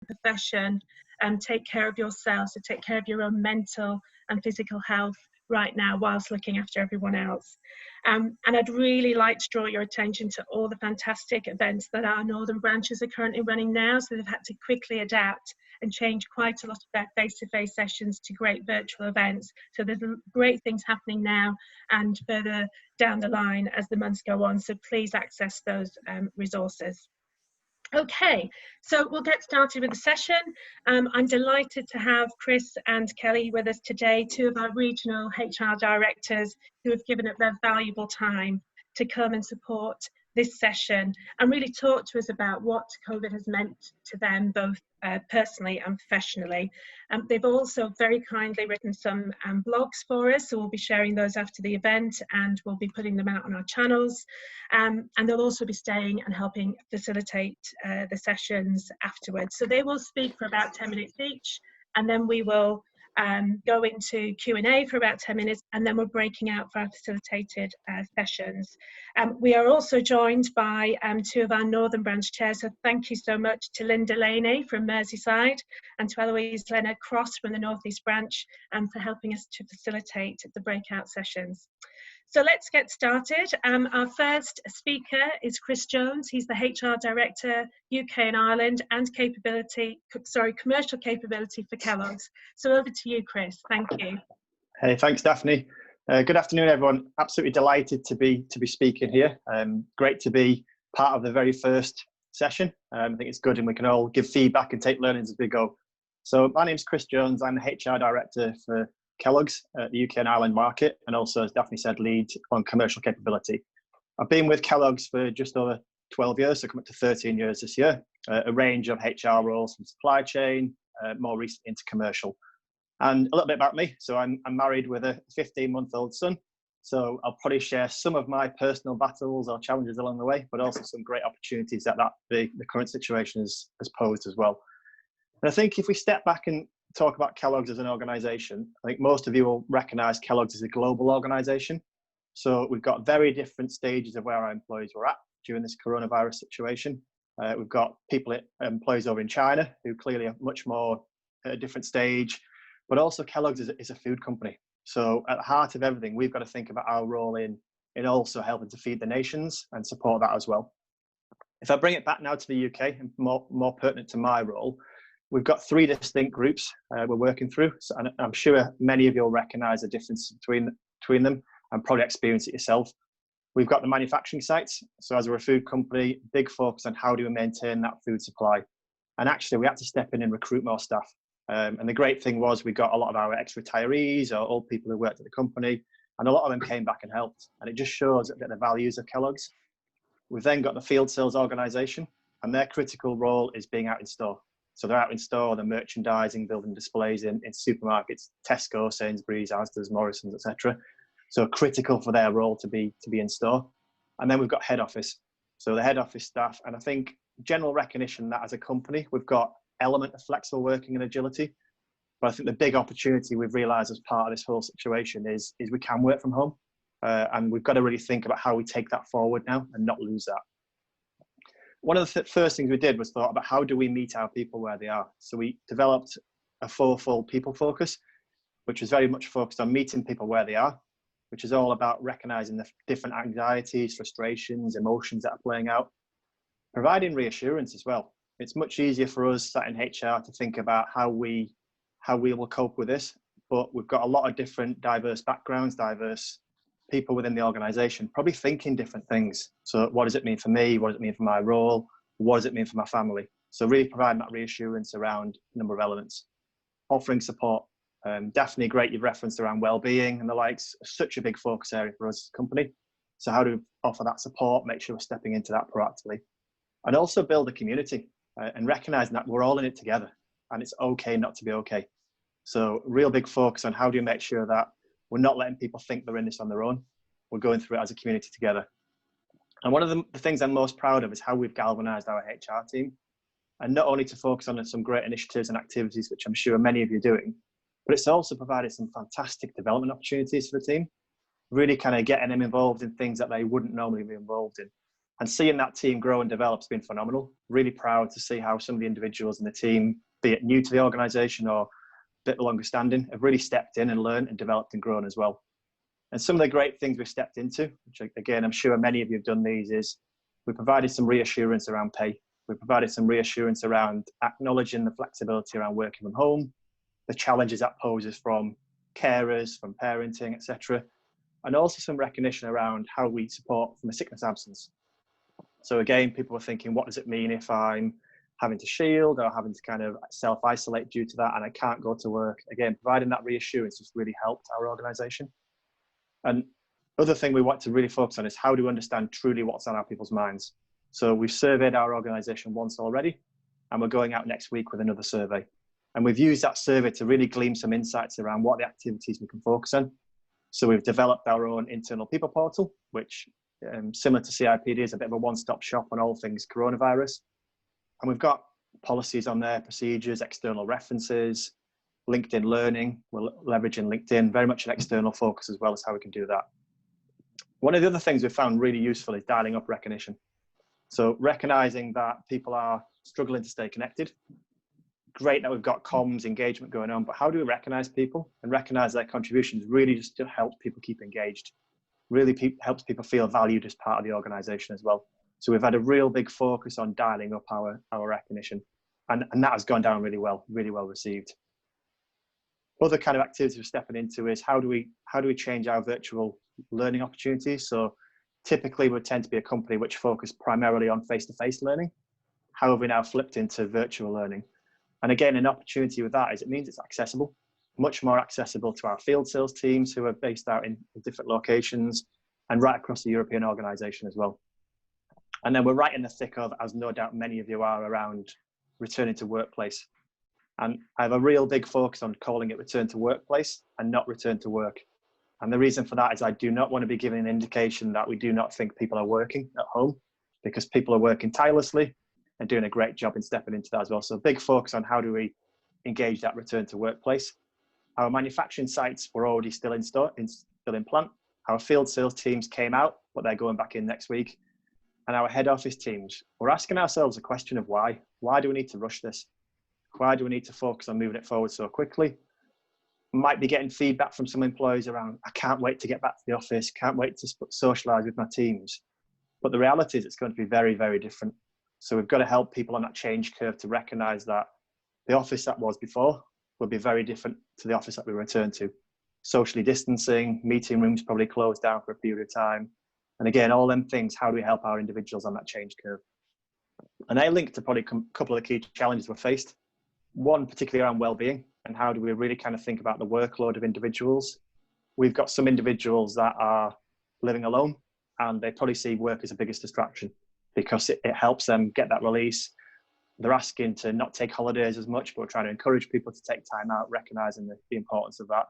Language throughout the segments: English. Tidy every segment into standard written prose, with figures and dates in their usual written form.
profession, take care of yourself, so take care of your own mental and physical health right now whilst looking after everyone else. And I'd really like to draw your attention to all the fantastic events that our northern branches are currently running now. So they've had to quickly adapt and change quite a lot of their face-to-face sessions to great virtual events. So there's great things happening now and further down the line as the months go on. So please access those resources. Okay, so we'll get started with the session. I'm delighted to have Chris and Kelly with us today, two of our regional HR directors who have given up their valuable time to come and support this session and really talk to us about what COVID has meant to them, both personally and professionally. They've also very kindly written some blogs for us, so we'll be sharing those after the event and we'll be putting them out on our channels. And they'll also be staying and helping facilitate the sessions afterwards. So they will speak for about 10 minutes each, and then we will go into Q&A for about 10 minutes, and then we're breaking out for our facilitated sessions. We are also joined by two of our Northern Branch chairs, so thank you so much to Linda Laney from Merseyside and to Eloise Leonard Cross from the North East Branch for helping us to facilitate the breakout sessions. So let's get started. Our first speaker is Chris Jones. He's the HR Director, UK and Ireland, and commercial capability for Kellogg's. So over to you, Chris. Thank you. Hey, thanks, Daphne. Good afternoon, everyone. Absolutely delighted to be speaking here. Great to be part of the very first session. I think it's good, and we can all give feedback and take learnings as we go. So my name's Chris Jones. I'm the HR Director for Kellogg's at the UK and Ireland market, and also, as Daphne said, lead on commercial capability. I've been with Kellogg's for just over 12 years, so coming up to 13 years this year, a range of HR roles from supply chain, more recently into commercial. And a little bit about me. So I'm married with a 15-month-old son, so I'll probably share some of my personal battles or challenges along the way, but also some great opportunities that the current situation has posed as well. And I think if we step back and talk about Kellogg's as an organisation, I think most of you will recognise Kellogg's as a global organisation. So we've got very different stages of where our employees were at during this coronavirus situation. We've got employees over in China who clearly are much more at a different stage, but also Kellogg's is a food company. So at the heart of everything, we've got to think about our role in also helping to feed the nations and support that as well. If I bring it back now to the UK and more pertinent to my role, we've got three distinct groups we're working through, and I'm sure many of you will recognise the difference between them and probably experience it yourself. We've got the manufacturing sites. So as we're a food company, big focus on how do we maintain that food supply. And actually, we had to step in and recruit more staff. And the great thing was we got a lot of our ex-retirees or old people who worked at the company, and a lot of them came back and helped. And it just shows that the values of Kellogg's. We've then got the field sales organisation, and their critical role is being out in store. So they're out in store, they're merchandising, building displays in supermarkets, Tesco, Sainsbury's, Asda's, Morrison's, etc. So critical for their role to be in store. And then we've got head office. So the head office staff, and I think general recognition that as a company, we've got element of flexible working and agility. But I think the big opportunity we've realised as part of this whole situation is we can work from home. And we've got to really think about how we take that forward now and not lose that. One of the first things we did was thought about how do we meet our people where they are. So we developed a fourfold people focus, which was very much focused on meeting people where they are, which is all about recognising the different anxieties, frustrations, emotions that are playing out, providing reassurance as well. It's much easier for us sat in HR to think about how we will cope with this, but we've got a lot of different diverse backgrounds, diverse people within the organisation, probably thinking different things. So what does it mean for me? What does it mean for my role? What does it mean for my family? So really providing that reassurance around a number of elements. Offering support. Daphne, great, you've referenced around well-being and the likes, such a big focus area for us as a company. So how do we offer that support, make sure we're stepping into that proactively? And also build a community and recognising that we're all in it together and it's okay not to be okay. So real big focus on how do you make sure that we're not letting people think they're in this on their own. We're going through it as a community together. And one of the things I'm most proud of is how we've galvanised our HR team. And not only to focus on some great initiatives and activities, which I'm sure many of you are doing, but it's also provided some fantastic development opportunities for the team, really kind of getting them involved in things that they wouldn't normally be involved in. And seeing that team grow and develop has been phenomenal. Really proud to see how some of the individuals in the team, be it new to the organisation or a bit longer standing, have really stepped in and learned and developed and grown as well. And some of the great things we've stepped into, which again, I'm sure many of you have done these, is we provided some reassurance around pay. We provided some reassurance around acknowledging the flexibility around working from home, the challenges that poses from carers, from parenting, etc. And also some recognition around how we support from a sickness absence. So again, people were thinking, what does it mean if I'm having to shield or having to kind of self-isolate due to that and I can't go to work? Again, providing that reassurance has really helped our organisation. And other thing we want to really focus on is how do we understand truly what's on our people's minds. So we've surveyed our organisation once already, and we're going out next week with another survey. And we've used that survey to really glean some insights around what the activities we can focus on. So we've developed our own internal people portal, which similar to CIPD is a bit of a one-stop shop on all things coronavirus. And we've got policies on there, procedures, external references, LinkedIn learning. We're leveraging LinkedIn, very much an external focus as well as how we can do that. One of the other things we've found really useful is dialing up recognition. So recognizing that people are struggling to stay connected. Great that we've got comms engagement going on, but how do we recognize people and recognize their contributions really just to help people keep engaged? Really helps people feel valued as part of the organization as well. So we've had a real big focus on dialing up our recognition, and that has gone down really well received. Other kind of activities we're stepping into is how do we change our virtual learning opportunities? So typically we tend to be a company which focus primarily on face-to-face learning. How have we now flipped into virtual learning? And again, an opportunity with that is it means it's accessible, much more accessible to our field sales teams who are based out in different locations and right across the European organisation as well. And then we're right in the thick of, as no doubt many of you are, around returning to workplace. And I have a real big focus on calling it return to workplace and not return to work. And the reason for that is I do not want to be giving an indication that we do not think people are working at home, because people are working tirelessly and doing a great job in stepping into that as well. So a big focus on how do we engage that return to workplace. Our manufacturing sites were already still in plant. Our field sales teams came out, but they're going back in next week. And our head office teams, we're asking ourselves a question of why. Why do we need to rush this? Why do we need to focus on moving it forward so quickly? Might be getting feedback from some employees around, I can't wait to get back to the office, can't wait to socialise with my teams. But the reality is it's going to be very, very different. So we've got to help people on that change curve to recognise that the office that was before will be very different to the office that we return to. Socially distancing, meeting rooms probably closed down for a period of time. And again, all them things, how do we help our individuals on that change curve? And I link to probably a couple of the key challenges we're faced. One, particularly around well-being, and how do we really kind of think about the workload of individuals? We've got some individuals that are living alone, and they probably see work as the biggest distraction because it helps them get that release. They're asking to not take holidays as much, but we're trying to encourage people to take time out, recognizing the importance of that.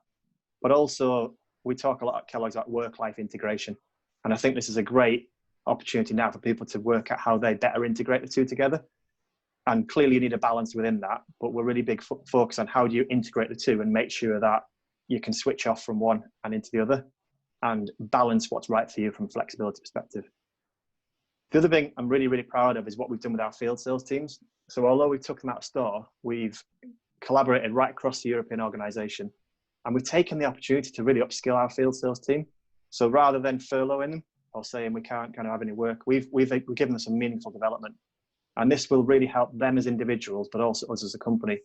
But also, we talk a lot at Kellogg's about work-life integration. And I think this is a great opportunity now for people to work out how they better integrate the two together. And clearly you need a balance within that, but we're really big focus on how do you integrate the two and make sure that you can switch off from one and into the other and balance what's right for you from a flexibility perspective. The other thing I'm really, really proud of is what we've done with our field sales teams. So although we took them out of store, we've collaborated right across the European organisation, and we've taken the opportunity to really upskill our field sales team. So rather than furloughing them or saying we can't kind of have any work, we've given them some meaningful development. And this will really help them as individuals, but also us as a company.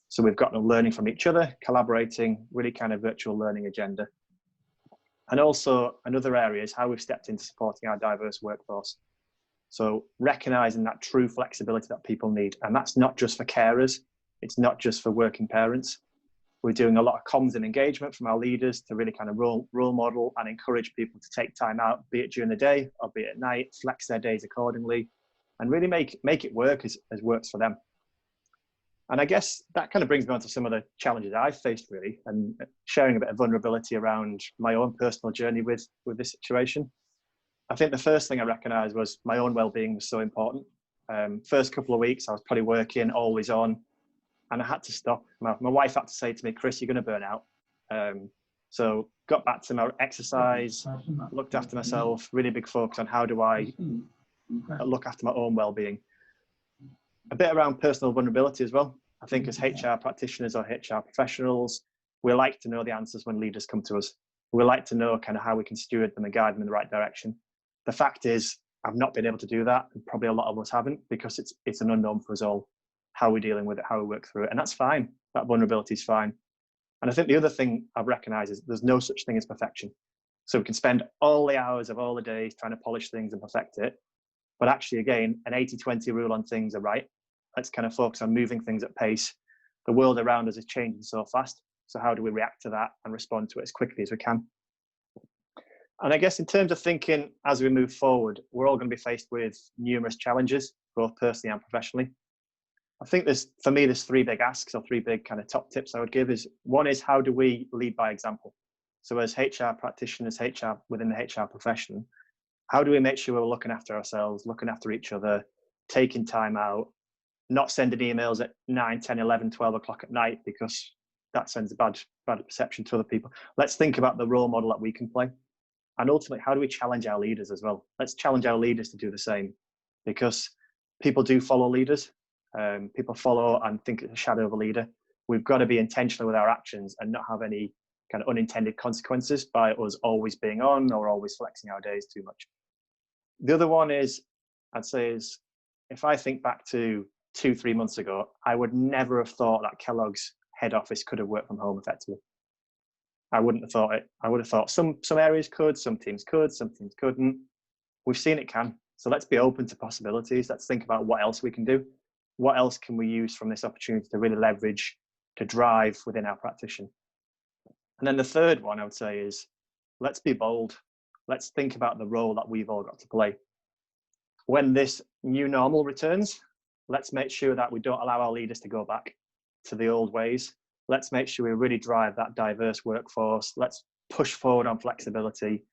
So we've gotten learning from each other, collaborating, really kind of virtual learning agenda. And also another area is how we've stepped into supporting our diverse workforce. So recognizing that true flexibility that people need. And that's not just for carers. It's not just for working parents. We're doing a lot of comms and engagement from our leaders to really kind of role model and encourage people to take time out, be it during the day or be it at night, flex their days accordingly, and really make it work as works for them. And I guess that kind of brings me on to some of the challenges I've faced really, and sharing a bit of vulnerability around my own personal journey with this situation. I think the first thing I recognised was my own well-being was so important. First couple of weeks, I was probably working, always on, and I had to stop. My wife had to say to me, Chris, you're going to burn out. So got back to my exercise, looked after myself, really big focus on how do I look after my own well-being. A bit around personal vulnerability as well. I think as HR practitioners or HR professionals, we like to know the answers when leaders come to us. We like to know kind of how we can steward them and guide them in the right direction. The fact is, I've not been able to do that, and probably a lot of us haven't, because it's an unknown for us all, how we're dealing with it, how we work through it, and that's fine. That vulnerability is fine. And I think the other thing I've recognized is there's no such thing as perfection. So we can spend all the hours of all the days trying to polish things and perfect it, but actually, again, an 80-20 rule on things are right. Let's kind of focus on moving things at pace. The world around us is changing so fast. So how do we react to that and respond to it as quickly as we can? And I guess in terms of thinking as we move forward, we're all going to be faced with numerous challenges, both personally and professionally. I think for me, there's three big asks, or three big kind of top tips I would give is, one is, how do we lead by example? So as HR practitioners, HR within the HR profession, how do we make sure we're looking after ourselves, looking after each other, taking time out, not sending emails at 9, 10, 11, 12 o'clock at night, because that sends a bad perception to other people. Let's think about the role model that we can play. And ultimately, how do we challenge our leaders as well? Let's challenge our leaders to do the same, because people do follow leaders. People follow and think it's a shadow of a leader. We've got to be intentional with our actions and not have any kind of unintended consequences by us always being on or always flexing our days too much. The other one is, I'd say, is if I think back to 2-3 months ago, I would never have thought that Kellogg's head office could have worked from home effectively. I wouldn't have thought it. I would have thought some areas could, some teams could, some teams couldn't. We've seen it can. So let's be open to possibilities. Let's think about what else we can do. What else can we use from this opportunity to really leverage, to drive within our practitioner? And then the third one I would say is, let's be bold. Let's think about the role that we've all got to play. When this new normal returns, let's make sure that we don't allow our leaders to go back to the old ways. Let's make sure we really drive that diverse workforce. Let's push forward on flexibility.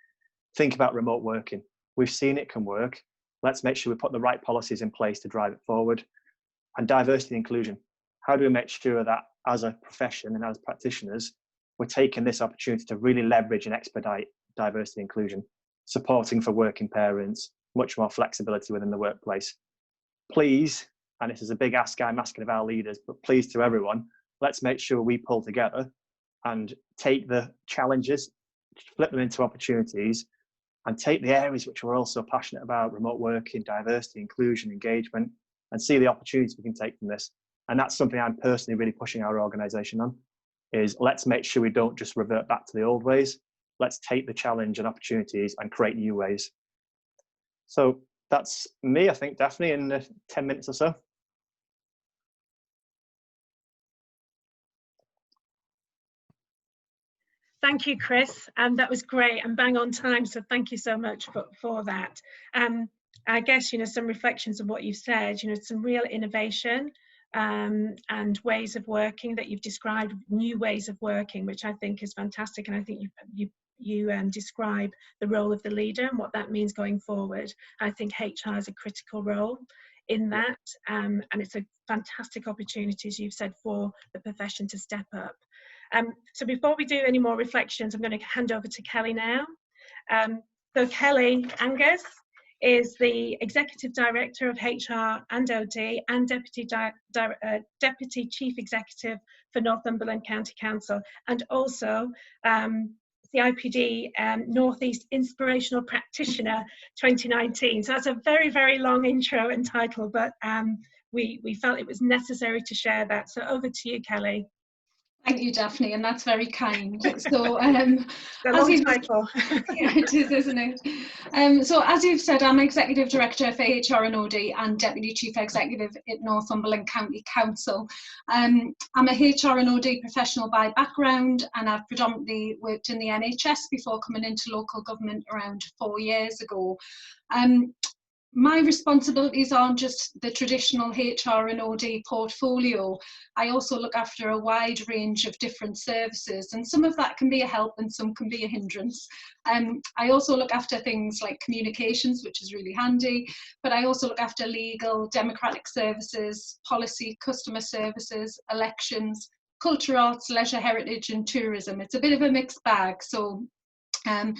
Think about remote working. We've seen it can work. Let's make sure we put the right policies in place to drive it forward. And diversity and inclusion. How do we make sure that as a profession and as practitioners, we're taking this opportunity to really leverage and expedite diversity and inclusion, supporting for working parents, much more flexibility within the workplace. Please, and this is a big ask I'm asking of our leaders, but please to everyone, let's make sure we pull together and take the challenges, flip them into opportunities, and take the areas which we're also passionate about, remote working, diversity, inclusion, engagement, and see the opportunities we can take from this. And that's something I'm personally really pushing our organisation on, is let's make sure we don't just revert back to the old ways. Let's take the challenge and opportunities and create new ways. So that's me, I think, Daphne, in 10 minutes or so. Thank you, Chris. That was great and bang on time. So thank you so much for that. I guess, some reflections on what you've said, some real innovation and ways of working that you've described, new ways of working, which I think is fantastic. And I think you describe the role of the leader and what that means going forward. I think HR has a critical role in that, and it's a fantastic opportunity, as you've said, for the profession to step up. So before we do any more reflections, I'm going to hand over to Kelly now. So Kelly Angus is the Executive Director of HR and OD and Deputy Chief Executive for Northumberland County Council, and also CIPD Northeast Inspirational Practitioner 2019. So that's a very, very long intro and title, but we felt it was necessary to share that. So over to you, Kelly. Thank you, Daphne, and that's very kind. So, the long title. Yeah, it is, isn't it? So, as you've said, I'm Executive Director for HR and OD and Deputy Chief Executive at Northumberland County Council. I'm a HR and OD professional by background, and I've predominantly worked in the NHS before coming into local government around 4 years ago. My responsibilities aren't just the traditional HR and OD portfolio. I also look after a wide range of different services, and some of that can be a help and some can be a hindrance. I also look after things like communications, which is really handy, but I also look after legal, democratic services, policy, customer services, elections, culture, arts, leisure, heritage and tourism. It's a bit of a mixed bag. So And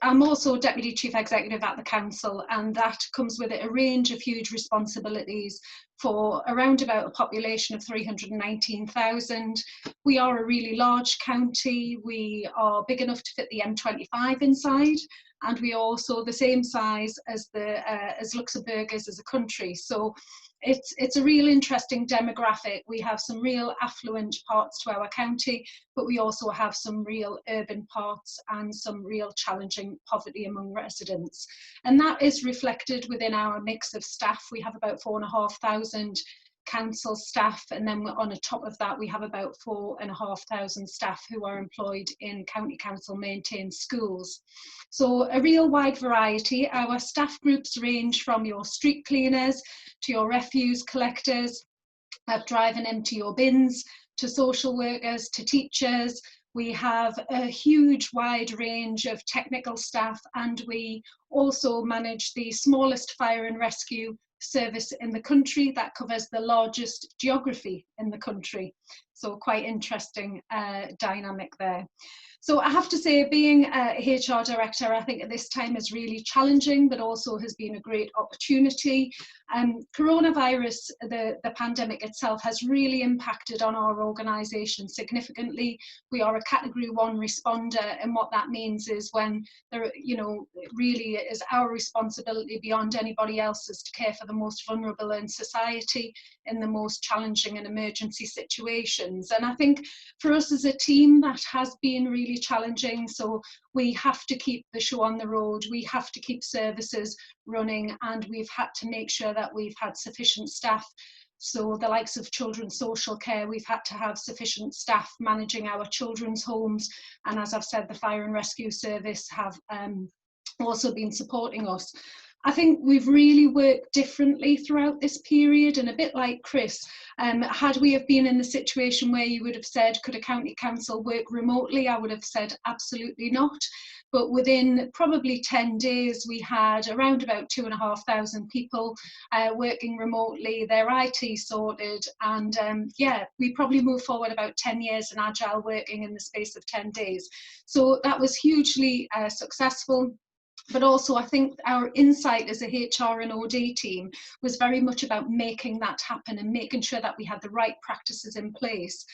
I'm also Deputy Chief Executive at the Council, and that comes with it a range of huge responsibilities for around about a population of 319,000. We are a really large county. We are big enough to fit the M25 inside, and we are also the same size as Luxembourg is as a country. So it's a real interesting demographic. We have some real affluent parts to our county, but we also have some real urban parts and some real challenging poverty among residents. And that is reflected within our mix of staff. We have about 4,500 council staff, and then on the top of that we have about 4,500 staff who are employed in county council maintained schools. So a real wide variety. Our staff groups range from your street cleaners to your refuse collectors that drive and empty your bins, to social workers, to teachers. We have a huge wide range of technical staff, and we also manage the smallest fire and rescue service in the country that covers the largest geography in the country. So quite interesting dynamic there. So I have to say, being a HR director, I think at this time is really challenging, but also has been a great opportunity. Coronavirus, the pandemic itself, has really impacted on our organisation significantly. We are a Category 1 responder, and what that means is when there, it really is our responsibility beyond anybody else's to care for the most vulnerable in society in the most challenging and emergency situations. And I think for us as a team, that has been really challenging. So we have to keep the show on the road, we have to keep services running, and we've had to make sure that we've had sufficient staff. So the likes of children's social care, we've had to have sufficient staff managing our children's homes, and as I've said, the fire and rescue service have also been supporting us. I think we've really worked differently throughout this period, and a bit like Chris, had we have been in the situation where you would have said, could a county council work remotely? I would have said absolutely not. But within probably 10 days, we had around about 2,500 people working remotely, their IT sorted, and yeah, we probably moved forward about 10 years in agile working in the space of 10 days. So that was hugely successful. But also I think our insight as a HR and OD team was very much about making that happen and making sure that we had the right practices in place.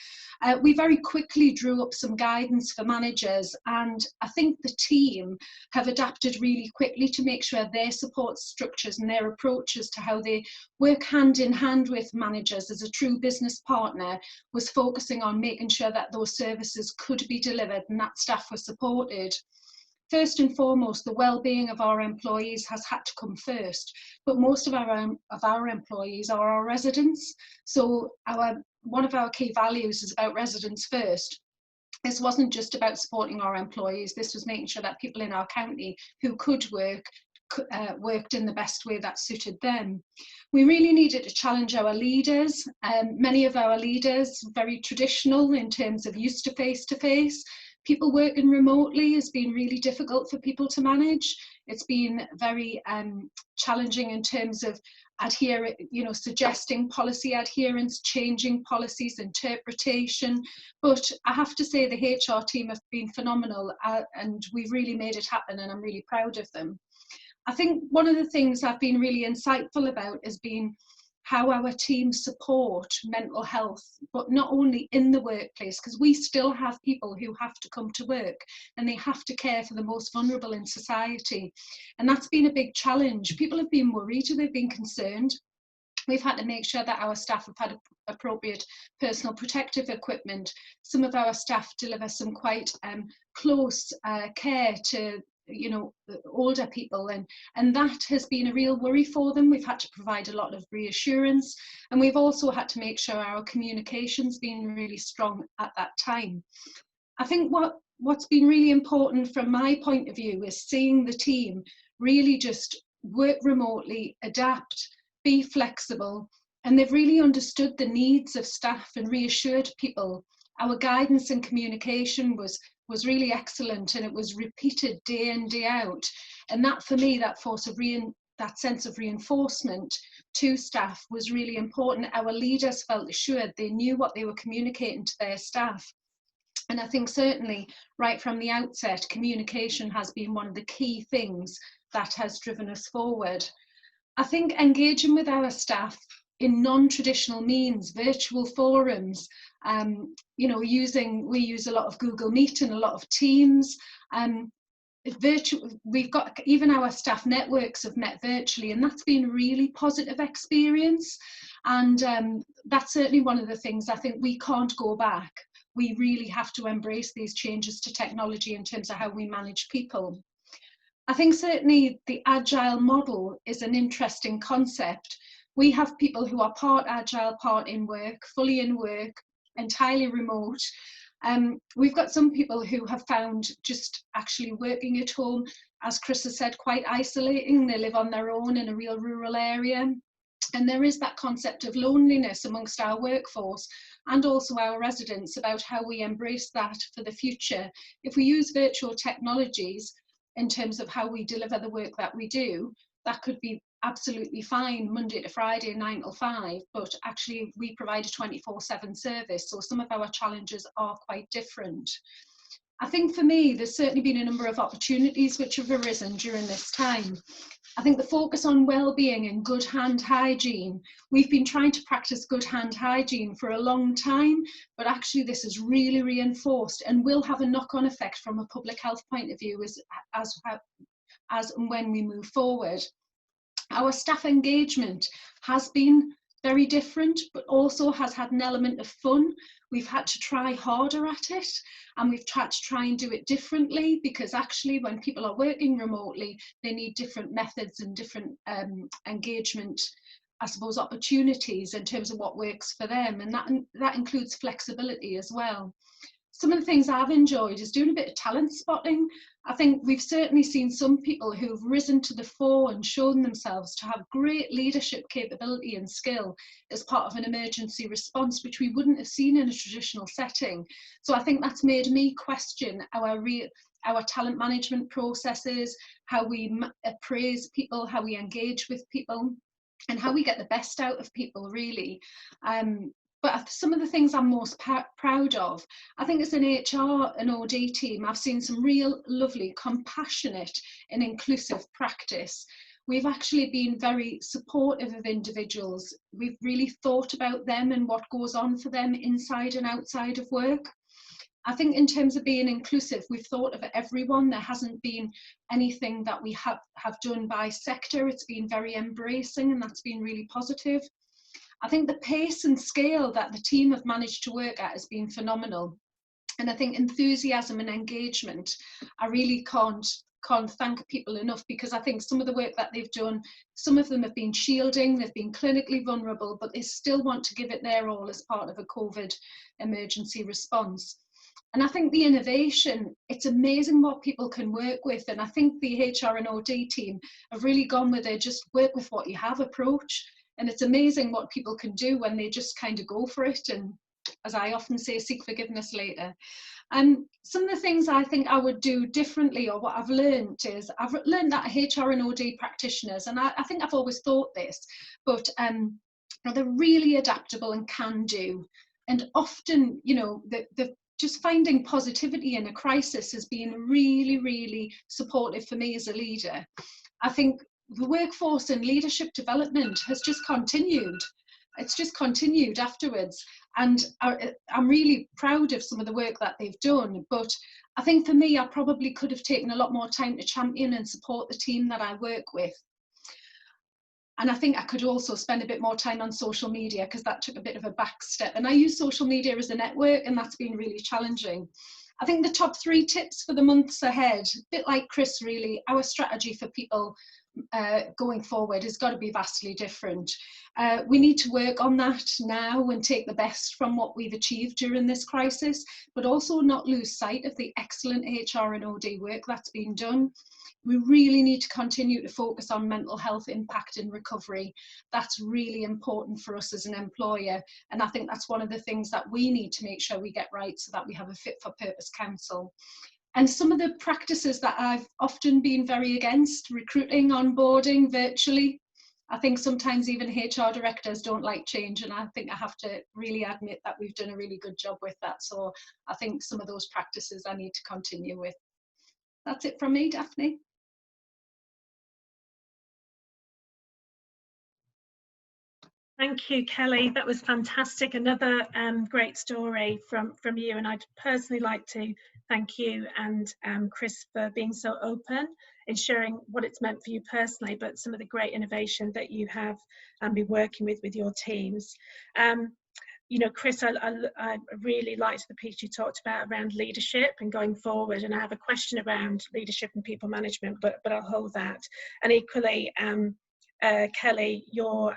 We very quickly drew up some guidance for managers, and I think the team have adapted really quickly to make sure their support structures and their approaches to how they work hand in hand with managers as a true business partner was focusing on making sure that those services could be delivered and that staff were supported. First and foremost, the well-being of our employees has had to come first, but most of our employees are our residents. So one of our key values is about residents first. This wasn't just about supporting our employees, this was making sure that people in our county who could work worked in the best way that suited them. We really needed to challenge our leaders. Many of our leaders, very traditional in terms of used to face-to-face. People working remotely has been really difficult for people to manage. It's been very challenging in terms of suggesting policy adherence, changing policies, interpretation. But I have to say the HR team have been phenomenal, and we've really made it happen, and I'm really proud of them. I think one of the things I've been really insightful about has been how our teams support mental health, but not only in the workplace, because we still have people who have to come to work and they have to care for the most vulnerable in society. And that's been a big challenge. People have been worried, they've been concerned. We've had to make sure that our staff have had appropriate personal protective equipment. Some of our staff deliver some quite close care to older people, and that has been a real worry for them. We've had to provide a lot of reassurance, and we've also had to make sure our communication's been really strong at that time. I think what's been really important from my point of view is seeing the team really just work remotely, adapt, be flexible, and they've really understood the needs of staff and reassured people. Our guidance and communication was really excellent, and it was repeated day in, day out. And that, for me, that sense of reinforcement to staff was really important. Our leaders felt assured, they knew what they were communicating to their staff. And I think certainly right from the outset, communication has been one of the key things that has driven us forward. I think engaging with our staff in non-traditional means, virtual forums, you know, we use a lot of Google Meet and a lot of Teams. We've got even our staff networks have met virtually, and that's been a really positive experience. And that's certainly one of the things I think we can't go back. We really have to embrace these changes to technology in terms of how we manage people. I think certainly the agile model is an interesting concept. We have people who are part agile, part in work, fully in work, entirely remote. We've got some people who have found just actually working at home, as Chris has said, quite isolating. They live on their own in a real rural area. And there is that concept of loneliness amongst our workforce and also our residents about how we embrace that for the future. If we use virtual technologies in terms of how we deliver the work that we do, that could be absolutely fine Monday to Friday 9 till 5, but actually we provide a 24/7 service, so some of our challenges are quite different. I think for me there's certainly been a number of opportunities which have arisen during this time. I think the focus on well-being and good hand hygiene, we've been trying to practice good hand hygiene for a long time, but actually this is really reinforced and will have a knock-on effect from a public health point of view as and when we move forward. Our staff engagement has been very different, but also has had an element of fun. We've had to try harder at it, and we've had to try and do it differently, because actually when people are working remotely, they need different methods and different engagement, I suppose, opportunities in terms of what works for them, and that includes flexibility as well. Some of the things I've enjoyed is doing a bit of talent spotting. I think we've certainly seen some people who've risen to the fore and shown themselves to have great leadership capability and skill as part of an emergency response, which we wouldn't have seen in a traditional setting. So I think that's made me question our talent management processes, how we appraise people, how we engage with people, and how we get the best out of people, really. But some of the things I'm most proud of, I think as an HR and OD team, I've seen some real lovely, compassionate and inclusive practice. We've actually been very supportive of individuals. We've really thought about them and what goes on for them inside and outside of work. I think in terms of being inclusive, we've thought of everyone. There hasn't been anything that we have done by sector. It's been very embracing, and that's been really positive. I think the pace and scale that the team have managed to work at has been phenomenal. And I think enthusiasm and engagement, I really can't thank people enough, because I think some of the work that they've done, some of them have been shielding, they've been clinically vulnerable, but they still want to give it their all as part of a COVID emergency response. And I think the innovation, it's amazing what people can work with. And I think the HR and OD team have really gone with a just work with what you have approach. And it's amazing what people can do when they just kind of go for it. And as I often say, seek forgiveness later. And some of the things I think I would do differently, or what I've learned, is I've learned that HR and OD practitioners, and I think I've always thought this, but they're really adaptable and can do. And often, you know, the just finding positivity in a crisis has been really, really supportive for me as a leader. I think the workforce and leadership development has just continued. It's just continued afterwards. And I'm really proud of some of the work that they've done. But I think for me, I probably could have taken a lot more time to champion and support the team that I work with. And I think I could also spend a bit more time on social media, because that took a bit of a back step. And I use social media as a network, and that's been really challenging. I think the top 3 tips for the months ahead, a bit like Chris really, our strategy for people going forward has got to be vastly different. We need to work on that now and take the best from what we've achieved during this crisis, but also not lose sight of the excellent HR and OD work that's been done. We really need to continue to focus on mental health impact and recovery. That's really important for us as an employer. And I think that's one of the things that we need to make sure we get right, so that we have a fit for purpose council. And some of the practices that I've often been very against, recruiting, onboarding virtually. I think sometimes even HR directors don't like change, and I think I have to really admit that we've done a really good job with that. So I think some of those practices I need to continue with. That's it from me, Daphne. Thank you, Kelly. That was fantastic. Another great story from you. And I'd personally like to thank you and Chris for being so open in sharing what it's meant for you personally, but some of the great innovation that you have been working with your teams. You know, Chris, I really liked the piece you talked about around leadership and going forward. And I have a question around leadership and people management, but I'll hold that. And equally, Kelly, your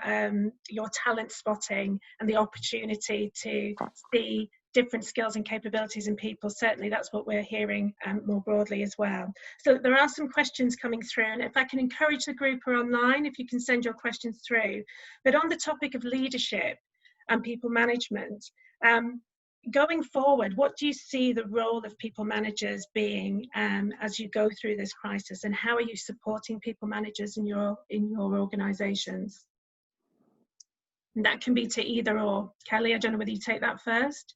talent spotting and the opportunity to see different skills and capabilities in people, certainly that's what we're hearing more broadly as well. So there are some questions coming through, and if I can encourage the group or online, if you can send your questions through. But on the topic of leadership and people management, going forward, what do you see the role of people managers being as you go through this crisis, and how are you supporting people managers in your organisations? And that can be to either or. Kelly, I don't know whether you take that first.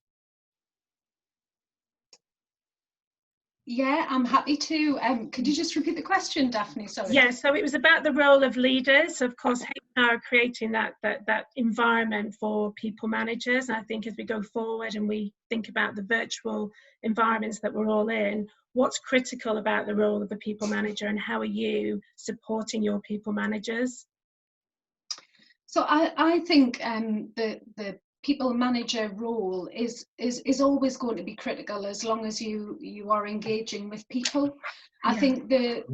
Yeah, I'm happy to. Could you just repeat the question, Daphne? Sorry. Yeah, so it was about the role of leaders. Of course, HR creating that environment for people managers. And I think as we go forward and we think about the virtual environments that we're all in, what's critical about the role of the people manager, and how are you supporting your people managers? So I think the people manager role is always going to be critical as long as you are engaging with people. I think the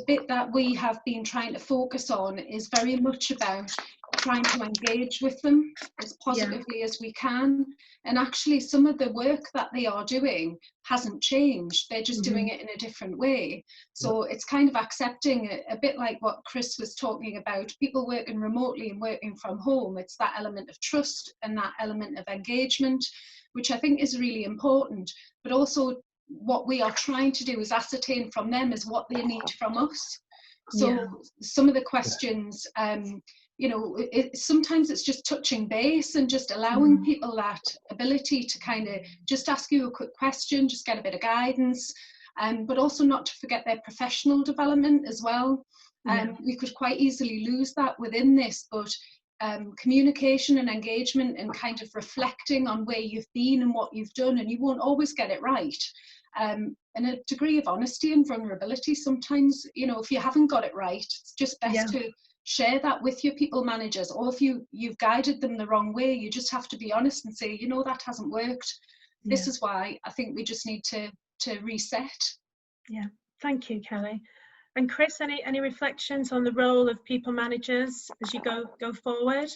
bit that we have been trying to focus on is very much about trying to engage with them as positively as we can. And actually some of the work that they are doing hasn't changed. They're just doing it in a different way. So it's kind of accepting a bit like what Chris was talking about, people working remotely and working from home. It's that element of trust and that element of engagement, which I think is really important. But also what we are trying to do is ascertain from them is what they need from us. So some of the questions, you know, sometimes it's just touching base and just allowing people that ability to kind of just ask you a quick question, just get a bit of guidance, but also not to forget their professional development as well. We could quite easily lose that within this, but communication and engagement and kind of reflecting on where you've been and what you've done, and you won't always get it right. And a degree of honesty and vulnerability sometimes, you know, if you haven't got it right, it's just best to share that with your people managers. Or if you've guided them the wrong way, you just have to be honest and say, you know, that hasn't worked. This is why I think we just need to reset. Yeah, thank you, Kelly. And Chris, any reflections on the role of people managers as you go forward?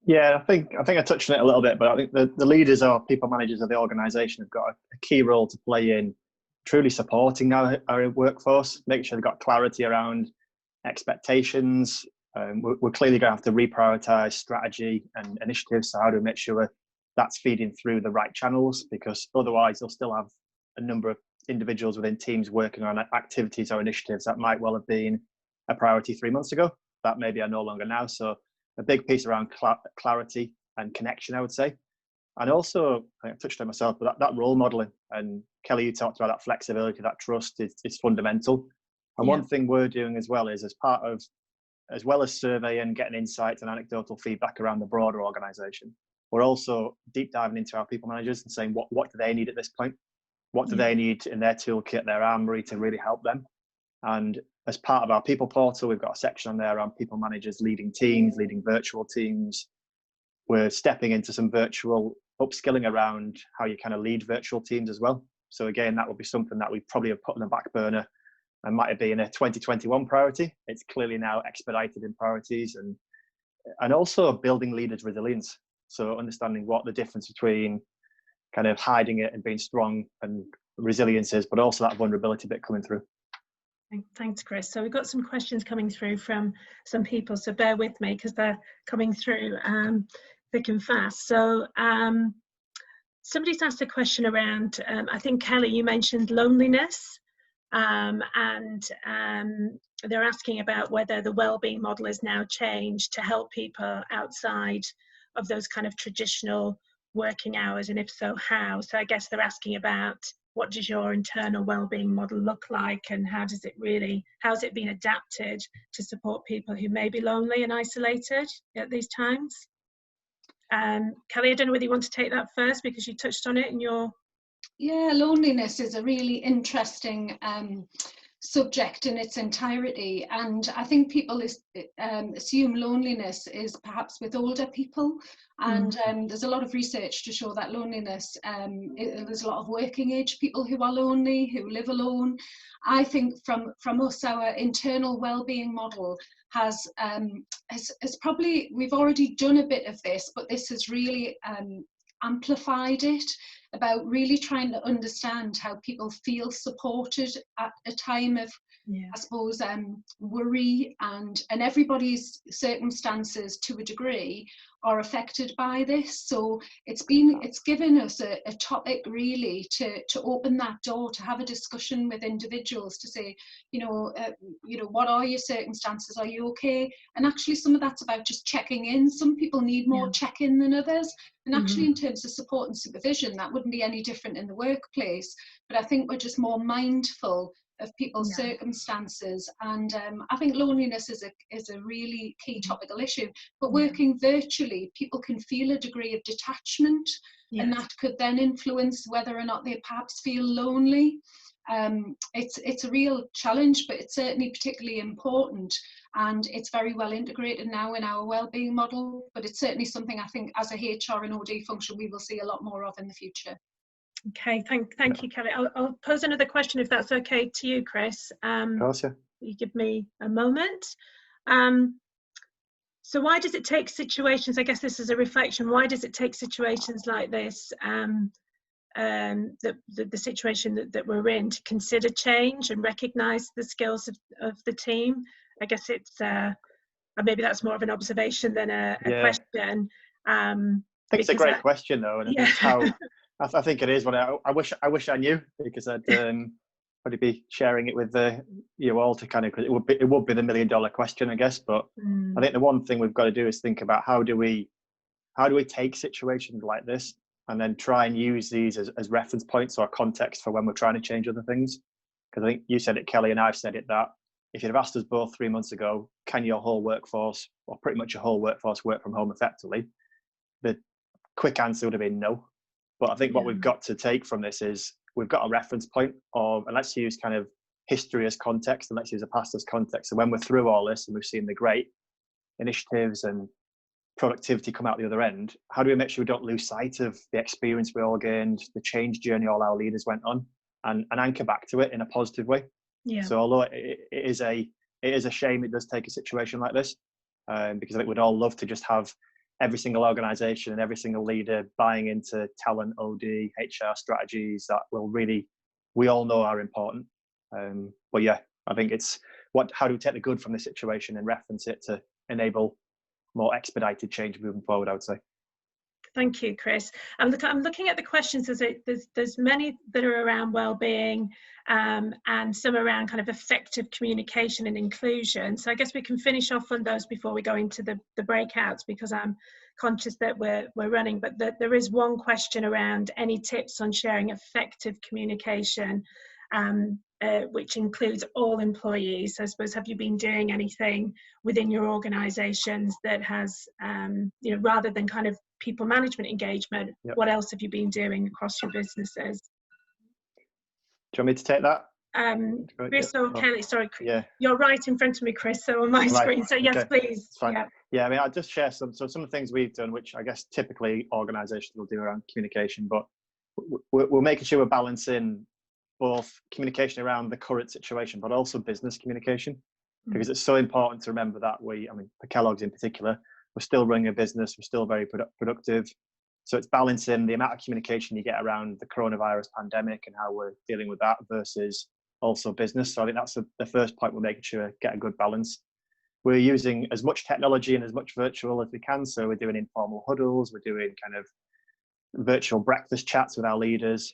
Yeah, I think I touched on it a little bit, but I think the leaders or people managers of the organisation have got a key role to play in truly supporting our workforce, making sure they've got clarity around expectations. We're clearly going to have to reprioritise strategy and initiatives. So how do we make sure that's feeding through the right channels? Because otherwise they'll still have a number of individuals within teams working on activities or initiatives that might well have been a priority 3 months ago that maybe are no longer now. So a big piece around clarity and connection, I would say. And also, I touched on myself, but that role modelling, and Kelly, you talked about that flexibility, that trust is fundamental. And one thing we're doing as well is as well as surveying, getting insights and anecdotal feedback around the broader organisation, we're also deep diving into our people managers and saying what do they need at this point? What do they need in their toolkit, their armoury to really help them? And as part of our people portal, we've got a section on there around people managers leading teams, leading virtual teams. We're stepping into some virtual upskilling around how you kind of lead virtual teams as well. So again, that will be something that we probably have put on the back burner and might have been a 2021 priority. It's clearly now expedited in priorities, and also building leaders' resilience. So understanding what the difference between kind of hiding it and being strong and resilience is, but also that vulnerability bit coming through. Thanks, Chris. So we've got some questions coming through from some people, so bear with me because they're coming through thick and fast. So somebody's asked a question around, I think, Kelly, you mentioned loneliness and they're asking about whether the wellbeing model is now changed to help people outside of those kind of traditional working hours, and if so, how. So I guess they're asking about what does your internal wellbeing model look like, and how's it been adapted to support people who may be lonely and isolated at these times. Kelly, I don't know whether you want to take that first because you touched on it in your... Yeah, loneliness is a really interesting subject in its entirety, and I think people assume loneliness is perhaps with older people, and there's a lot of research to show that loneliness, there's a lot of working age people who are lonely, who live alone. I think from us, our internal well-being model has probably, we've already done a bit of this, but this has really amplified it, about really trying to understand how people feel supported at a time of, I suppose, worry, and everybody's circumstances to a degree are affected by this. So it's given us a topic really to open that door, to have a discussion with individuals, to say, what are your circumstances? Are you okay? And actually some of that's about just checking in. Some people need more check-in than others. And actually in terms of support and supervision, that wouldn't be any different in the workplace. But I think we're just more mindful of people's circumstances, and I think loneliness is a really key topical issue. But working virtually, people can feel a degree of detachment, and that could then influence whether or not they perhaps feel lonely. It's a real challenge, but it's certainly particularly important, and it's very well integrated now in our wellbeing model. But it's certainly something I think as a HR and OD function we will see a lot more of in the future. Okay, thank you, Kelly. I'll pose another question if that's okay to you, Chris. Of course, yeah. You give me a moment. So why does it take situations, I guess this is a reflection, why does it take situations like this, the situation that we're in, to consider change and recognise the skills of the team? I guess it's, maybe that's more of an observation than a question. I think it's a great question though, and I think it's how... I think it is. What I wish I knew, because I'd probably be sharing it with you all to kind of, it would be the $1 million question, I guess. But I think the one thing we've got to do is think about how do we take situations like this and then try and use these as reference points or context for when we're trying to change other things. Because I think you said it, Kelly, and I've said it, that if you'd have asked us both 3 months ago, can your whole workforce, or pretty much your whole workforce, work from home effectively, the quick answer would have been no. But I think what we've got to take from this is we've got a reference point of, and let's use kind of history as context, and let's use the past as context. So when we're through all this and we've seen the great initiatives and productivity come out the other end, how do we make sure we don't lose sight of the experience we all gained, the change journey all our leaders went on, and anchor back to it in a positive way? So although it is a shame it does take a situation like this, because I think we'd all love to just have every single organisation and every single leader buying into talent, OD, HR strategies that we all know are important. But yeah, I think it's how do we take the good from this situation and reference it to enable more expedited change moving forward, I would say. Thank you, Chris. I'm looking at the questions. There's many that are around wellbeing, and some around kind of effective communication and inclusion. So I guess we can finish off on those before we go into the breakouts, because I'm conscious that we're running. But there is one question around any tips on sharing effective communication, which includes all employees. So I suppose, have you been doing anything within your organisations that has, rather than kind of people management engagement, what else have you been doing across your businesses? Do you want me to take that? Chris or Kelly? Sorry, you're right in front of me, Chris, so on my screen. So yes, please. Yeah, I mean, I'll just share some of the things we've done, which I guess typically organisations will do around communication, but we're making sure we're balancing both communication around the current situation, but also business communication, because it's so important to remember that for Kellogg's in particular, we're still running a business, we're still very productive. So it's balancing the amount of communication you get around the coronavirus pandemic and how we're dealing with that versus also business. So I think that's the first point, we're making sure we get a good balance. We're using as much technology and as much virtual as we can. So we're doing informal huddles, we're doing kind of virtual breakfast chats with our leaders.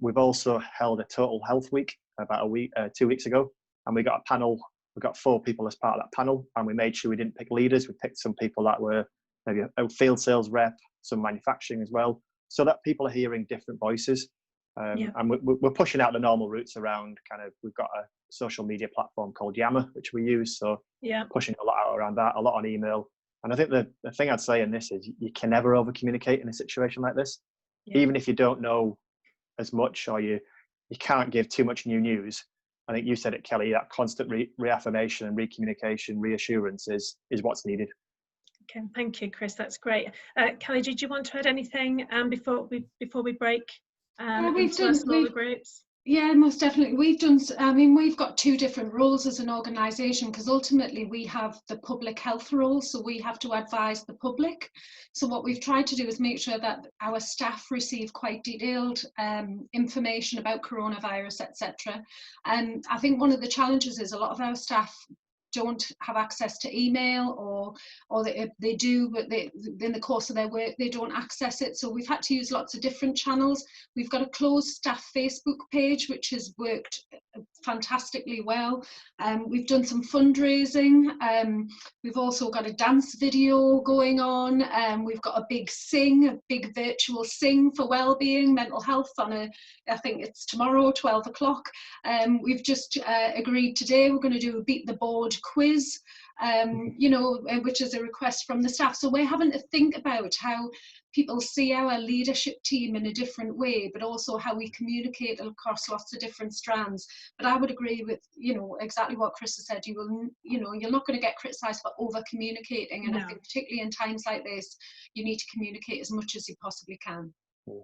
We've also held a total health week about 2 weeks ago, and we got a panel we got 4 people as part of that panel, and we made sure we didn't pick leaders. We picked some people that were maybe a field sales rep, some manufacturing as well, so that people are hearing different voices. And we're pushing out the normal routes around we've got a social media platform called Yammer, which we use. So pushing a lot out around that, a lot on email. And I think the thing I'd say in this is you can never over communicate in a situation like this. Even if you don't know as much, or you can't give too much new news. I think you said it, Kelly, that constant reaffirmation and recommunication, reassurance is what's needed. Okay, thank you, Chris. That's great. Kelly, did you want to add anything before we break into our smaller groups? Yeah, most definitely. We've got 2 different roles as an organisation, because ultimately we have the public health role, so we have to advise the public. So what we've tried to do is make sure that our staff receive quite detailed information about coronavirus, etc. And I think one of the challenges is a lot of our staff don't have access to email, or they do, but in the course of their work they don't access it. So we've had to use lots of different channels. We've got a closed staff Facebook page which has worked fantastically well. We've done some fundraising. We've also got a dance video going on. We've got a big virtual sing for wellbeing, mental health I think it's tomorrow, 12 o'clock. We've just agreed today we're going to do a beat the board quiz, which is a request from the staff. So we're having to think about how people see our leadership team in a different way, but also how we communicate across lots of different strands. But I would agree with exactly what Chris has said. You're not going to get criticised for over communicating, and I think particularly in times like this, you need to communicate as much as you possibly can.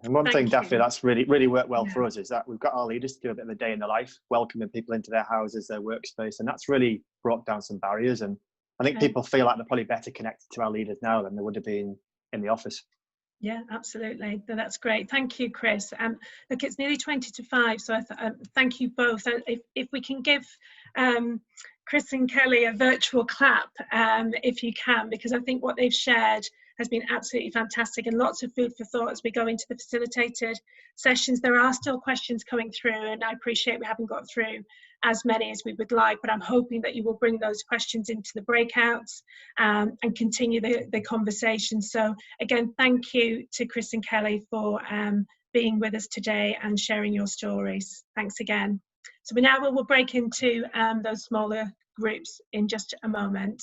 And one thing, Daphne, that's really worked well for us is that we've got our leaders to do a bit of a day in the life, welcoming people into their houses, their workspace, and that's really brought down some barriers. And I think people feel like they're probably better connected to our leaders now than they would have been in the office. Yeah, absolutely. That's great. Thank you, Chris. Look, it's nearly 20 to 5, so thank you both. If we can give Chris and Kelly a virtual clap, if you can, because I think what they've shared has been absolutely fantastic, and lots of food for thought as we go into the facilitated sessions. There are still questions coming through, and I appreciate we haven't got through as many as we would like, but I'm hoping that you will bring those questions into the breakouts and continue the conversation. So again, thank you to Chris and Kelly for being with us today and sharing your stories. Thanks again. So we will break into those smaller groups in just a moment.